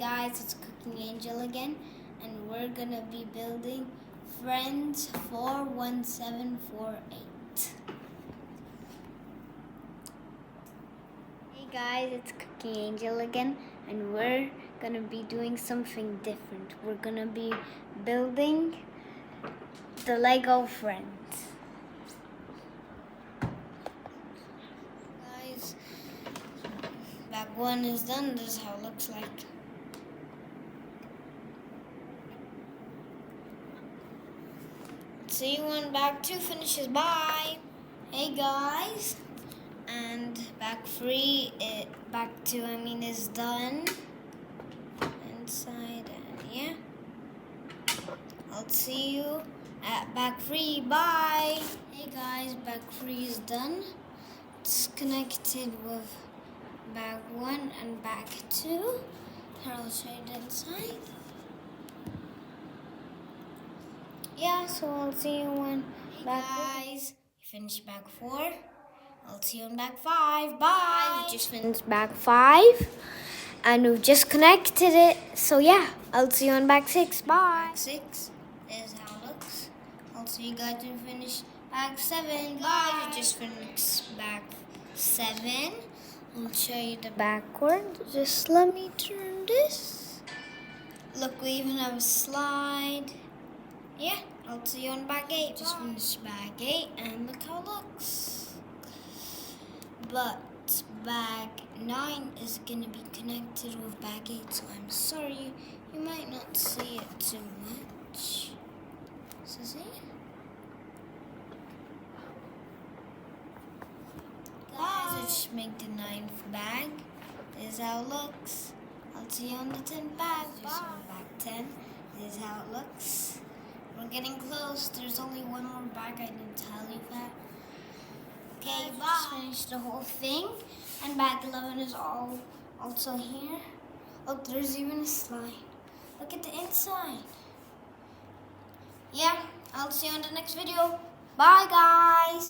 guys, it's Cooking Angel again, and we're gonna be building Friends 41748. Hey guys, it's Cooking Angel again, and we're gonna be doing something different. We're gonna be building the Lego Friends. Guys, bag one is done. This is how it looks like. See you when bag two finishes. Bye. Hey guys, and bag three, bag two is done. Inside and yeah. I'll see you at bag three. Bye. Hey guys, bag three is done. It's connected with bag one and bag two. Here, I'll show you the inside. Yeah, so I'll see you when guys, you finish bag four. I'll see you in bag five. Bye. We just finished bag five, and we've just connected it. So yeah, I'll see you on bag six. Bye. Bag six is how it looks. I'll see you guys when we finish bag seven. Bye. We just finished bag seven. I'll show you the backward. Just let me turn this. Look, we even have a slide. Yeah, I'll see you on bag eight. Just finished bag eight, and look how it looks. But bag 9 is gonna be connected with bag 8, so I'm sorry, you might not see it too much. So see? Guys, I just make the 9th bag. This is how it looks. I'll see you on the 10th bag. Just on bag 10. This is how it looks. We're getting close. There's only one more bag. I didn't tell you that. Okay, bye. Just finished the whole thing, and bag 11 is also here. Look, there's even a slide. Look at the inside. Yeah, I'll see you on the next video. Bye, guys.